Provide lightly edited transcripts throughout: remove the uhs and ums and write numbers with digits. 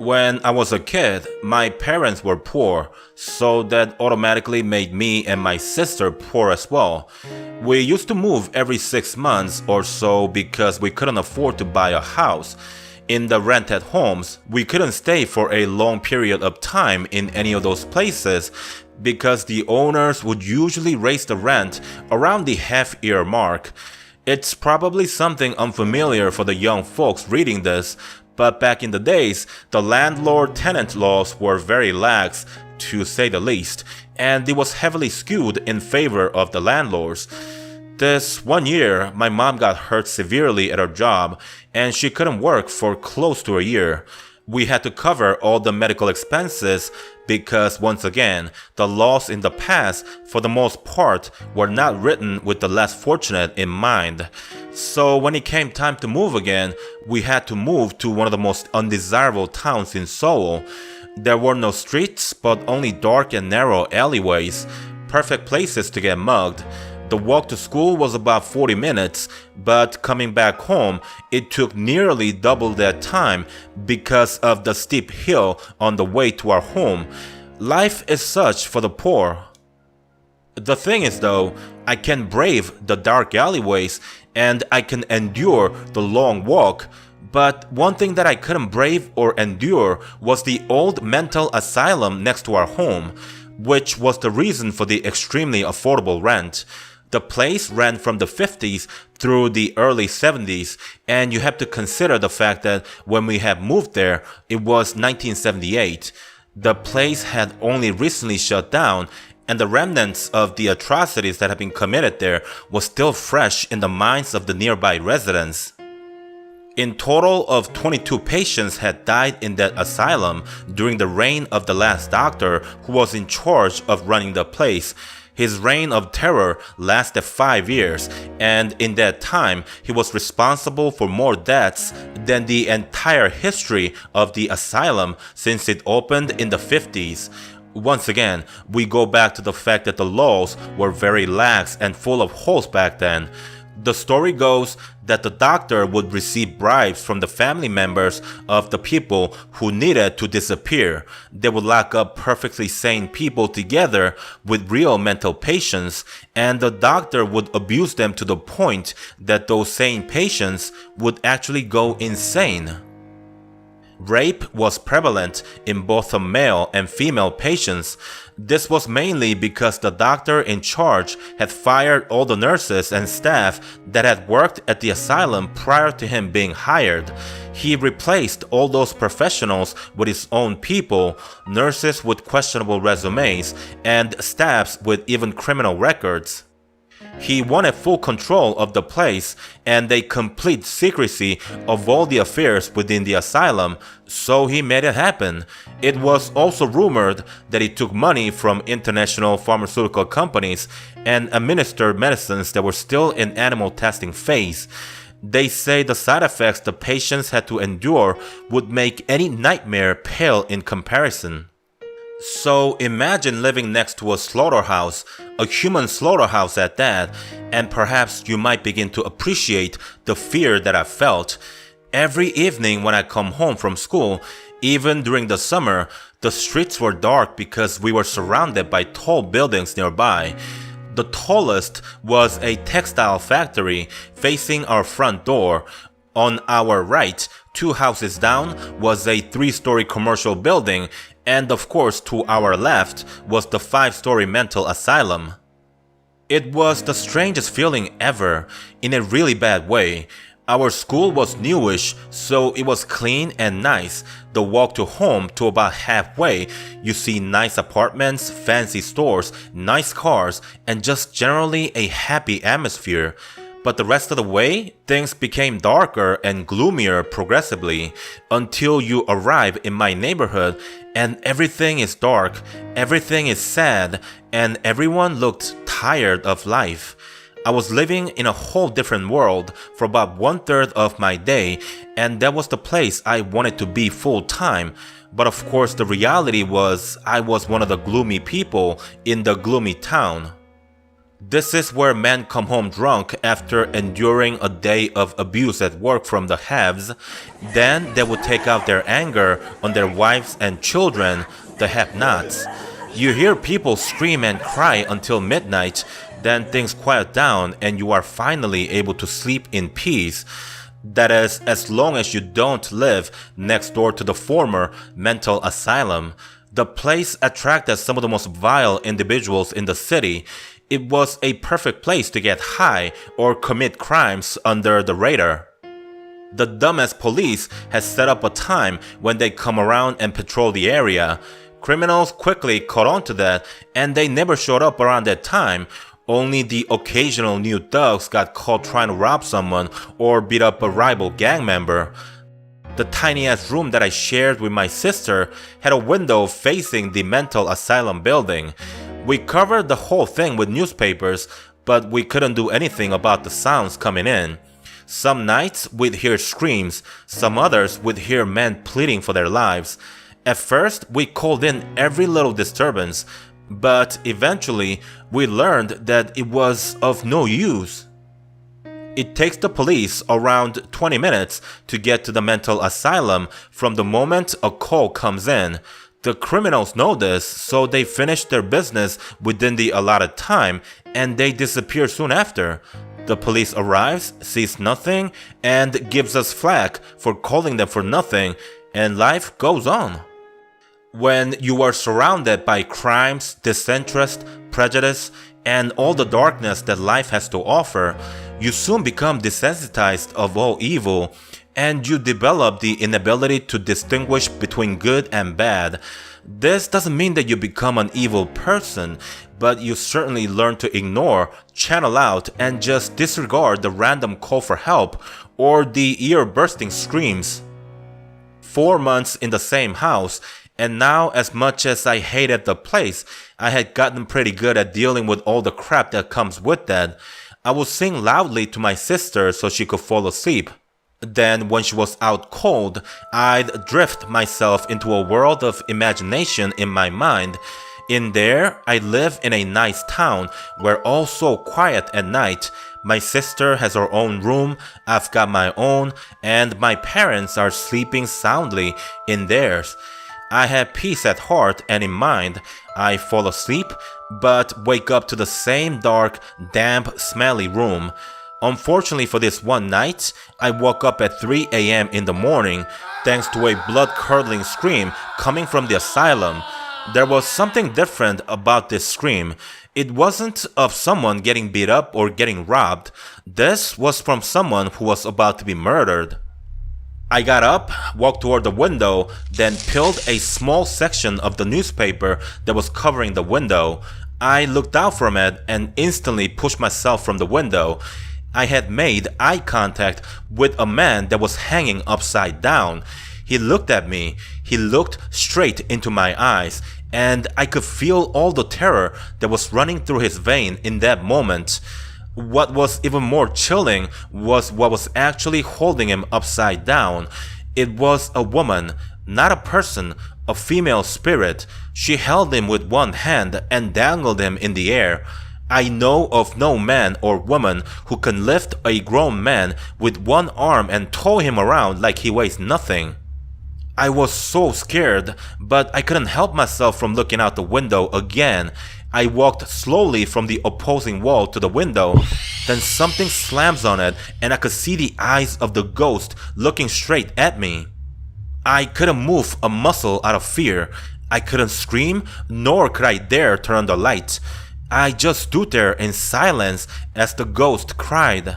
When I was a kid, my parents were poor, so that automatically made me and my sister poor as well. We used to move every 6 months or so because we couldn't afford to buy a house. In the rented homes, we couldn't stay for a long period of time in any of those places because the owners would usually raise the rent around the half-year mark. It's probably something unfamiliar for the young folks reading this, but back in the days, the landlord-tenant laws were very lax, to say the least, and it was heavily skewed in favor of the landlords. This one year, my mom got hurt severely at her job, and she couldn't work for close to a year. We had to cover all the medical expenses because, once again, the laws in the past, for the most part, were not written with the less fortunate in mind. So when it came time to move again, we had to move to one of the most undesirable towns in Seoul. There were no streets, but only dark and narrow alleyways, perfect places to get mugged. The walk to school was about 40 minutes, but coming back home, it took nearly double that time because of the steep hill on the way to our home. Life is such for the poor. The thing is though, I can brave the dark alleyways and I can endure the long walk, but one thing that I couldn't brave or endure was the old mental asylum next to our home, which was the reason for the extremely affordable rent. The place ran from the 50s through the early 70s, and you have to consider the fact that when we had moved there, it was 1978. The place had only recently shut down, and the remnants of the atrocities that had been committed there was still fresh in the minds of the nearby residents. In total of 22 patients had died in that asylum during the reign of the last doctor who was in charge of running the place. His reign of terror lasted 5 years, and in that time, he was responsible for more deaths than the entire history of the asylum since it opened in the 50s. Once again, we go back to the fact that the laws were very lax and full of holes back then. The story goes that the doctor would receive bribes from the family members of the people who needed to disappear. They would lock up perfectly sane people together with real mental patients, and the doctor would abuse them to the point that those sane patients would actually go insane. Rape was prevalent in both the male and female patients. This was mainly because the doctor in charge had fired all the nurses and staff that had worked at the asylum prior to him being hired. He replaced all those professionals with his own people, nurses with questionable resumes, and staffs with even criminal records. He wanted full control of the place and a complete secrecy of all the affairs within the asylum, so he made it happen. It was also rumored that he took money from international pharmaceutical companies and administered medicines that were still in animal testing phase. They say the side effects the patients had to endure would make any nightmare pale in comparison. So imagine living next to a slaughterhouse, a human slaughterhouse at that, and perhaps you might begin to appreciate the fear that I felt. Every evening when I come home from school, even during the summer, the streets were dark because we were surrounded by tall buildings nearby. The tallest was a textile factory facing our front door. On our right, 2 houses down, was a 3-story commercial building, and of course to our left was the 5-story mental asylum. It was the strangest feeling ever, in a really bad way. Our school was newish, so it was clean and nice. The walk to home to about halfway, you see nice apartments, fancy stores, nice cars, and just generally a happy atmosphere. But the rest of the way, things became darker and gloomier progressively until you arrive in my neighborhood and everything is dark, everything is sad, and everyone looked tired of life. I was living in a whole different world for about 1/3 of my day, and that was the place I wanted to be full time. But of course the reality was I was one of the gloomy people in the gloomy town. This is where men come home drunk after enduring a day of abuse at work from the haves. Then they would take out their anger on their wives and children, the have-nots. You hear people scream and cry until midnight, then things quiet down and you are finally able to sleep in peace. That is, as long as you don't live next door to the former mental asylum. The place attracted some of the most vile individuals in the city. It was a perfect place to get high or commit crimes under the radar. The dumbass police has set up a time when they come around and patrol the area. Criminals quickly caught on to that, and they never showed up around that time. Only the occasional new thugs got caught trying to rob someone or beat up a rival gang member. The tiny-ass room that I shared with my sister had a window facing the mental asylum building. We covered the whole thing with newspapers, but we couldn't do anything about the sounds coming in. Some nights we'd hear screams, some others we'd hear men pleading for their lives. At first, we called in every little disturbance, but eventually we learned that it was of no use. It takes the police around 20 minutes to get to the mental asylum from the moment a call comes in. The criminals know this, so they finish their business within the allotted time and they disappear soon after. The police arrives, sees nothing, and gives us flack for calling them for nothing, and life goes on. When you are surrounded by crimes, disinterest, prejudice, and all the darkness that life has to offer, you soon become desensitized of all evil, and you develop the inability to distinguish between good and bad. This doesn't mean that you become an evil person, but you certainly learn to ignore, channel out, and just disregard the random call for help or the ear-bursting screams. 4 months in the same house, and now as much as I hated the place, I had gotten pretty good at dealing with all the crap that comes with that. I would sing loudly to my sister so she could fall asleep. Then when she was out cold, I'd drift myself into a world of imagination in my mind. In there, I live in a nice town where all so quiet at night. My sister has her own room, I've got my own, and my parents are sleeping soundly in theirs. I have peace at heart and in mind. I fall asleep, but wake up to the same dark, damp, smelly room. Unfortunately for this one night, I woke up at 3 a.m. in the morning thanks to a blood-curdling scream coming from the asylum. There was something different about this scream. It wasn't of someone getting beat up or getting robbed. This was from someone who was about to be murdered. I got up, walked toward the window, then peeled a small section of the newspaper that was covering the window. I looked out from it and instantly pushed myself from the window. I had made eye contact with a man that was hanging upside down. He looked at me. He looked straight into my eyes, and I could feel all the terror that was running through his vein in that moment. What was even more chilling was what was actually holding him upside down. It was a woman, not a person, a female spirit. She held him with one hand and dangled him in the air. I know of no man or woman who can lift a grown man with one arm and tow him around like he weighs nothing. I was so scared, but I couldn't help myself from looking out the window again. I walked slowly from the opposing wall to the window. Then something slams on it and I could see the eyes of the ghost looking straight at me. I couldn't move a muscle out of fear. I couldn't scream, nor could I dare turn on the light. I just stood there in silence as the ghost cried.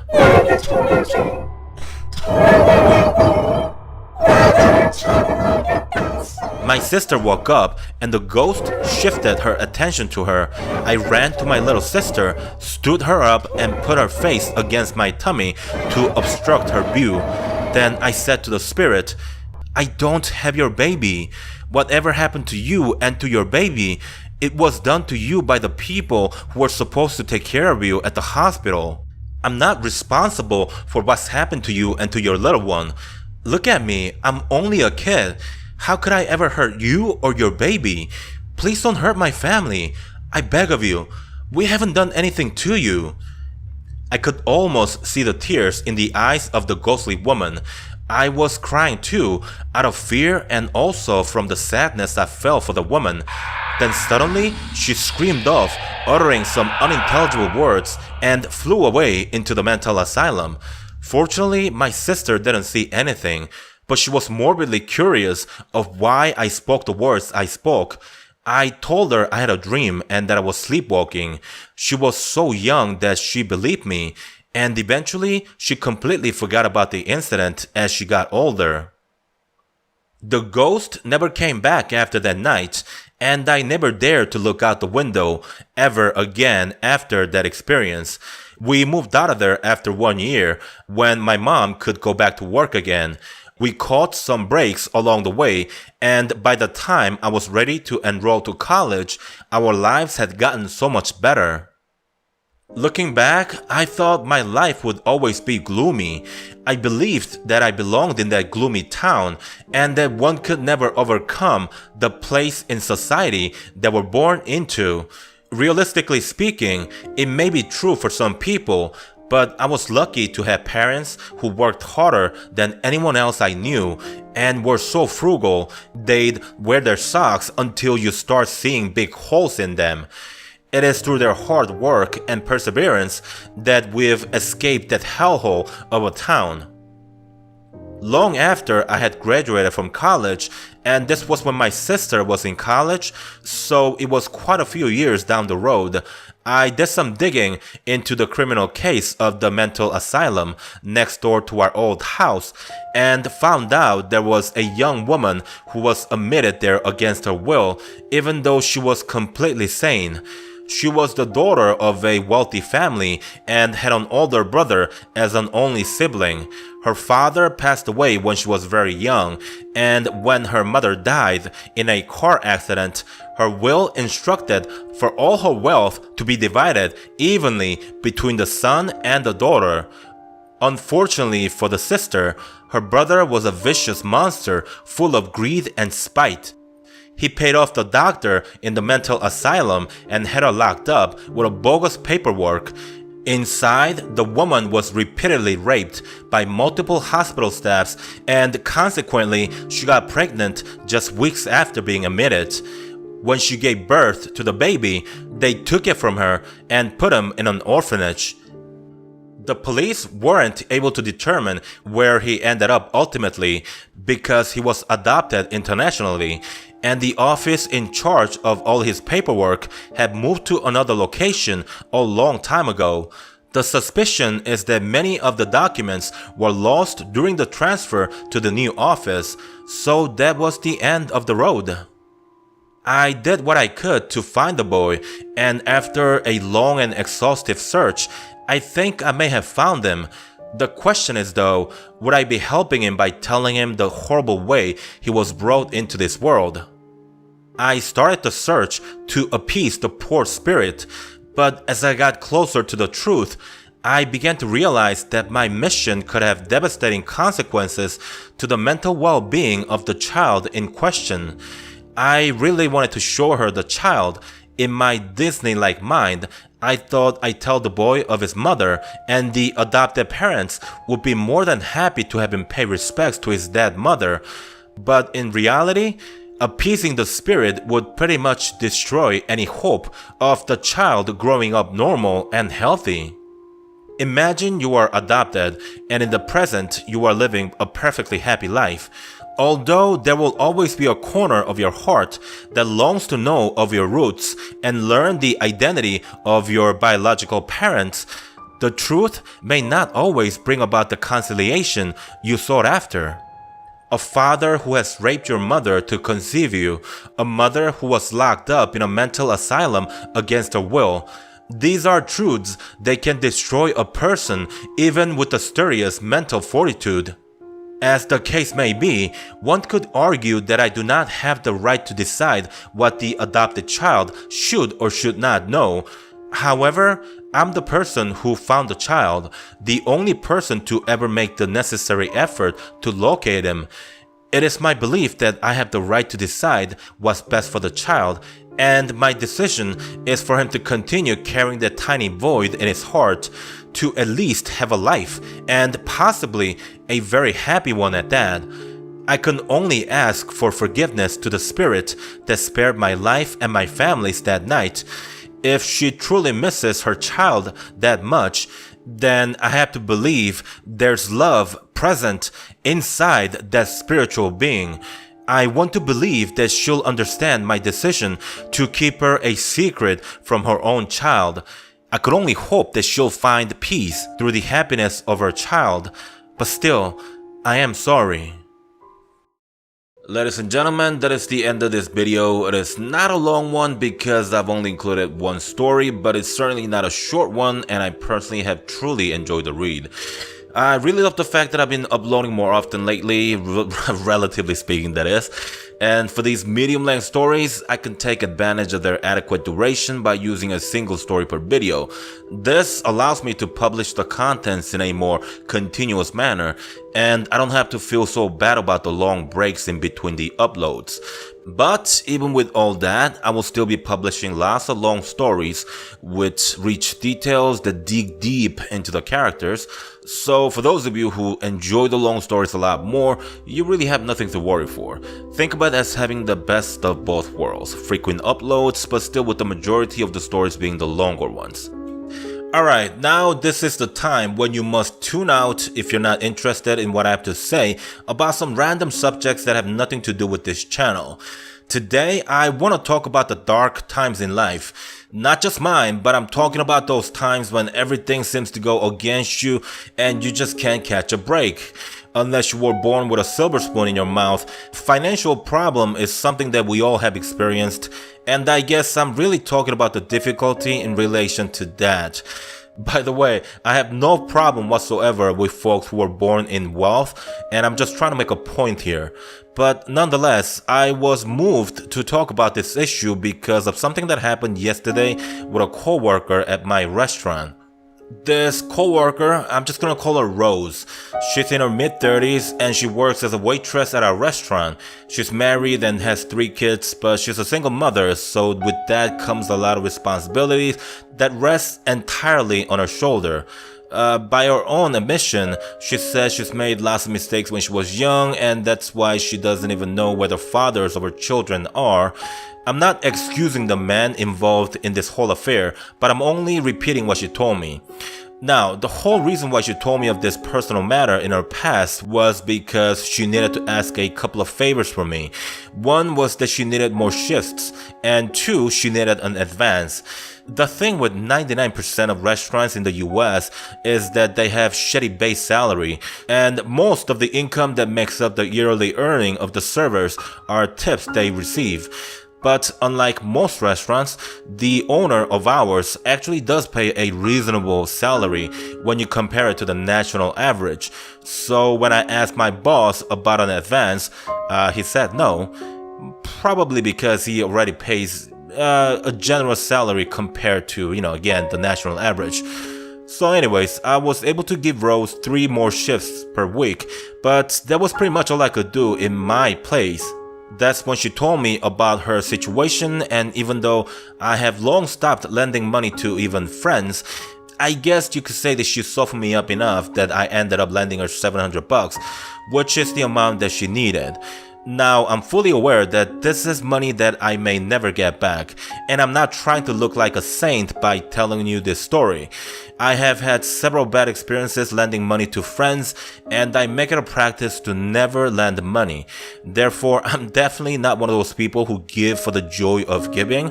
My sister woke up and the ghost shifted her attention to her. I ran to my little sister, stood her up and put her face against my tummy to obstruct her view. Then I said to the spirit, "I don't have your baby. Whatever happened to you and to your baby, it was done to you by the people who were supposed to take care of you at the hospital. I'm not responsible for what's happened to you and to your little one. Look at me, I'm only a kid. How could I ever hurt you or your baby? Please don't hurt my family. I beg of you. We haven't done anything to you." I could almost see the tears in the eyes of the ghostly woman. I was crying too, out of fear and also from the sadness I felt for the woman. Then suddenly, she screamed off, uttering some unintelligible words, and flew away into the mental asylum. Fortunately, my sister didn't see anything, but she was morbidly curious of why I spoke the words I spoke. I told her I had a dream and that I was sleepwalking. She was so young that she believed me, and eventually she completely forgot about the incident as she got older. The ghost never came back after that night, and I never dared to look out the window ever again after that experience. We moved out of there after 1 year, when my mom could go back to work again. We caught some breaks along the way, and by the time I was ready to enroll to college, our lives had gotten so much better. Looking back, I thought my life would always be gloomy. I believed that I belonged in that gloomy town and that one could never overcome the place in society that we're born into. Realistically speaking, it may be true for some people, but I was lucky to have parents who worked harder than anyone else I knew and were so frugal they'd wear their socks until you start seeing big holes in them. It is through their hard work and perseverance that we've escaped that hellhole of a town. Long after I had graduated from college, and this was when my sister was in college, so it was quite a few years down the road, I did some digging into the criminal case of the mental asylum next door to our old house and found out there was a young woman who was admitted there against her will, even though she was completely sane. She was the daughter of a wealthy family and had an older brother as an only sibling. Her father passed away when she was very young, and when her mother died in a car accident, her will instructed for all her wealth to be divided evenly between the son and the daughter. Unfortunately for the sister, her brother was a vicious monster full of greed and spite. He paid off the doctor in the mental asylum and had her locked up with a bogus paperwork. Inside, the woman was repeatedly raped by multiple hospital staffs, and consequently, she got pregnant just weeks after being admitted. When she gave birth to the baby, they took it from her and put him in an orphanage. The police weren't able to determine where he ended up ultimately because he was adopted internationally, and the office in charge of all his paperwork had moved to another location a long time ago. The suspicion is that many of the documents were lost during the transfer to the new office, so that was the end of the road. I did what I could to find the boy, and after a long and exhaustive search, I think I may have found him. The question is though, would I be helping him by telling him the horrible way he was brought into this world? I started the search to appease the poor spirit, but as I got closer to the truth, I began to realize that my mission could have devastating consequences to the mental well-being of the child in question. I really wanted to show her the child. In my Disney-like mind, I thought I'd tell the boy of his mother, and the adopted parents would be more than happy to have him pay respects to his dead mother. But in reality, appeasing the spirit would pretty much destroy any hope of the child growing up normal and healthy. Imagine you are adopted, and in the present you are living a perfectly happy life. Although there will always be a corner of your heart that longs to know of your roots and learn the identity of your biological parents, the truth may not always bring about the conciliation you sought after. A father who has raped your mother to conceive you, a mother who was locked up in a mental asylum against her will. These are truths that can destroy a person even with the sturdiest mental fortitude. As the case may be, one could argue that I do not have the right to decide what the adopted child should or should not know. However, I'm the person who found the child, the only person to ever make the necessary effort to locate him. It is my belief that I have the right to decide what's best for the child, And my decision is for him to continue carrying that tiny void in his heart, to at least have a life, and possibly a very happy one at that. I can only ask for forgiveness to the spirit that spared my life and my family's that night. If she truly misses her child that much, then I have to believe there's love present inside that spiritual being. I want to believe that she'll understand my decision to keep her a secret from her own child. I could only hope that she'll find peace through the happiness of her child, but still, I am sorry. Ladies and gentlemen, that is the end of this video. It is not a long one because I've only included one story, but it's certainly not a short one, and I personally have truly enjoyed the read. I really love the fact that I've been uploading more often lately, relatively speaking that is. And for these medium-length stories, I can take advantage of their adequate duration by using a single story per video. This allows me to publish the contents in a more continuous manner, and I don't have to feel so bad about the long breaks in between the uploads. But even with all that, I will still be publishing lots of long stories with rich details that dig deep into the characters. So for those of you who enjoy the long stories a lot more, you really have nothing to worry for. Think about it as having the best of both worlds, frequent uploads, but still with the majority of the stories being the longer ones. Alright, now this is the time when you must tune out if you're not interested in what I have to say about some random subjects that have nothing to do with this channel. Today, I want to talk about the dark times in life. Not just mine, but I'm talking about those times when everything seems to go against you and you just can't catch a break. Unless you were born with a silver spoon in your mouth, financial problem is something that we all have experienced, and I guess I'm really talking about the difficulty in relation to that. By the way, I have no problem whatsoever with folks who were born in wealth, and I'm just trying to make a point here. But nonetheless, I was moved to talk about this issue because of something that happened yesterday with a coworker at my restaurant. This coworker, I'm just gonna call her Rose. She's in her mid-30s and she works as a waitress at our restaurant. She's married and has 3 kids, but she's a single mother, so with that comes a lot of responsibilities that rest entirely on her shoulder. By her own admission, she says she's made lots of mistakes when she was young, and that's why she doesn't even know where the fathers of her children are. I'm not excusing the man involved in this whole affair, but I'm only repeating what she told me. Now, the whole reason why she told me of this personal matter in her past was because she needed to ask a couple of favors from me. One was that she needed more shifts, and 2, she needed an advance. The thing with 99% of restaurants in the US is that they have shitty base salary, and most of the income that makes up the yearly earning of the servers are tips they receive. But unlike most restaurants, the owner of ours actually does pay a reasonable salary when you compare it to the national average. So when I asked my boss about an advance, he said no, probably because he already pays a generous salary compared to, again, the national average. So anyways, I was able to give Rose 3 more shifts per week, but that was pretty much all I could do in my place. That's when she told me about her situation, and even though I have long stopped lending money to even friends, I guess you could say that she softened me up enough that I ended up lending her $700, which is the amount that she needed. Now, I'm fully aware that this is money that I may never get back, and I'm not trying to look like a saint by telling you this story. I have had several bad experiences lending money to friends, and I make it a practice to never lend money. Therefore, I'm definitely not one of those people who give for the joy of giving.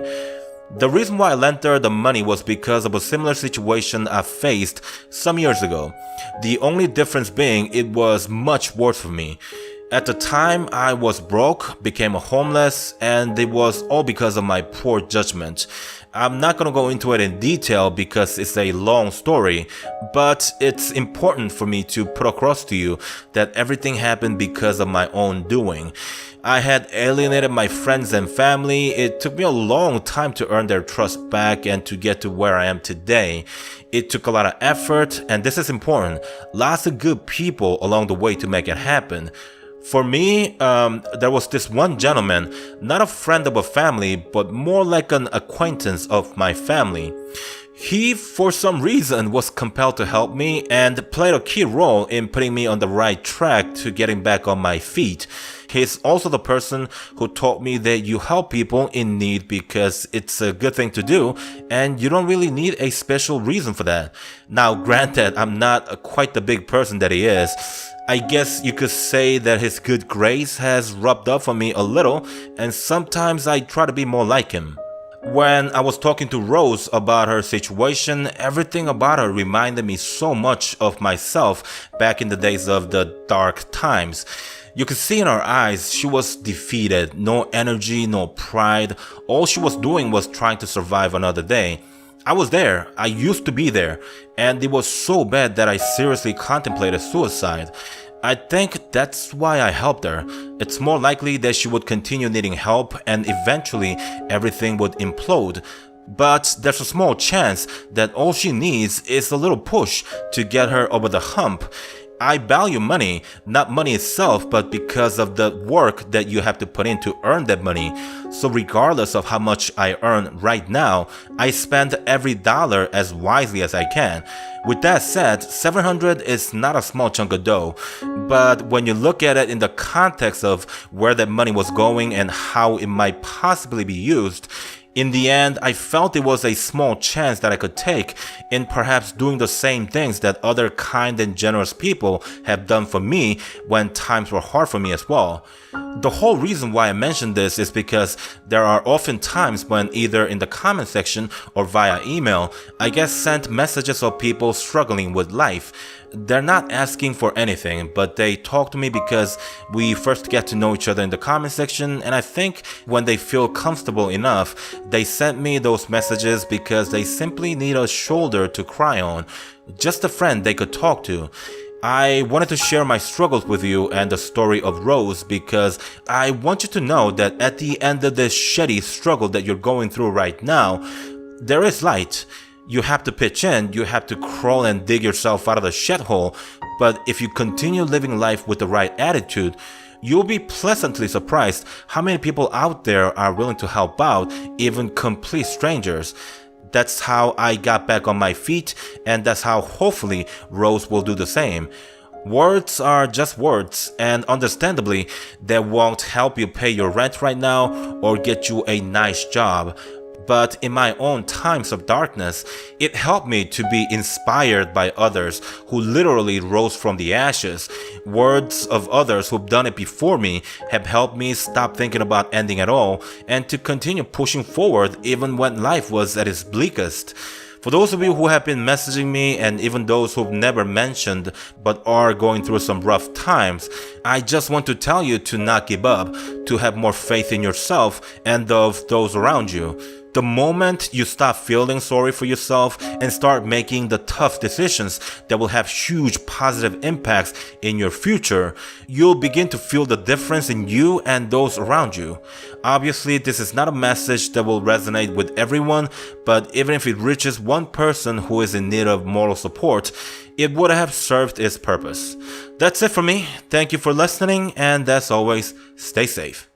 The reason why I lent her the money was because of a similar situation I faced some years ago. The only difference being it was much worse for me. At the time, I was broke, became homeless, and it was all because of my poor judgment. I'm not gonna go into it in detail because it's a long story, but it's important for me to put across to you that everything happened because of my own doing. I had alienated my friends and family. It took me a long time to earn their trust back and to get to where I am today. It took a lot of effort, and this is important, lots of good people along the way to make it happen. For me, there was this one gentleman, not a friend of a family, but more like an acquaintance of my family. He, for some reason, was compelled to help me and played a key role in putting me on the right track to getting back on my feet. He's also the person who taught me that you help people in need because it's a good thing to do and you don't really need a special reason for that. Now, granted, I'm not quite the big person that he is. I guess you could say that his good grace has rubbed off on me a little, and sometimes I try to be more like him. When I was talking to Rose about her situation, everything about her reminded me so much of myself back in the days of the dark times. You could see in her eyes she was defeated, no energy, no pride. All she was doing was trying to survive another day. I was there, I used to be there, and it was so bad that I seriously contemplated suicide. I think that's why I helped her. It's more likely that she would continue needing help and eventually everything would implode. But there's a small chance that all she needs is a little push to get her over the hump. I value money, not money itself, but because of the work that you have to put in to earn that money. So regardless of how much I earn right now, I spend every dollar as wisely as I can. With that said, $700 is not a small chunk of dough, but when you look at it in the context of where that money was going and how it might possibly be used, in the end, I felt it was a small chance that I could take in perhaps doing the same things that other kind and generous people have done for me when times were hard for me as well. The whole reason why I mention this is because there are often times when either in the comment section or via email, I get sent messages of people struggling with life. They're not asking for anything, but they talk to me because we first get to know each other in the comment section, and I think when they feel comfortable enough, they send me those messages because they simply need a shoulder to cry on, just a friend they could talk to. I wanted to share my struggles with you and the story of Rose because I want you to know that at the end of this shitty struggle that you're going through right now, there is light. You have to pitch in, you have to crawl and dig yourself out of the shithole, but if you continue living life with the right attitude, you'll be pleasantly surprised how many people out there are willing to help out, even complete strangers. That's how I got back on my feet, and that's how hopefully Rose will do the same. Words are just words, and understandably, they won't help you pay your rent right now or get you a nice job. But in my own times of darkness, it helped me to be inspired by others who literally rose from the ashes. Words of others who've done it before me have helped me stop thinking about ending at all and to continue pushing forward even when life was at its bleakest. For those of you who have been messaging me and even those who've never mentioned but are going through some rough times, I just want to tell you to not give up, to have more faith in yourself and of those around you. The moment you stop feeling sorry for yourself and start making the tough decisions that will have huge positive impacts in your future, you'll begin to feel the difference in you and those around you. Obviously, this is not a message that will resonate with everyone, but even if it reaches one person who is in need of moral support, it would have served its purpose. That's it for me. Thank you for listening, and as always, stay safe.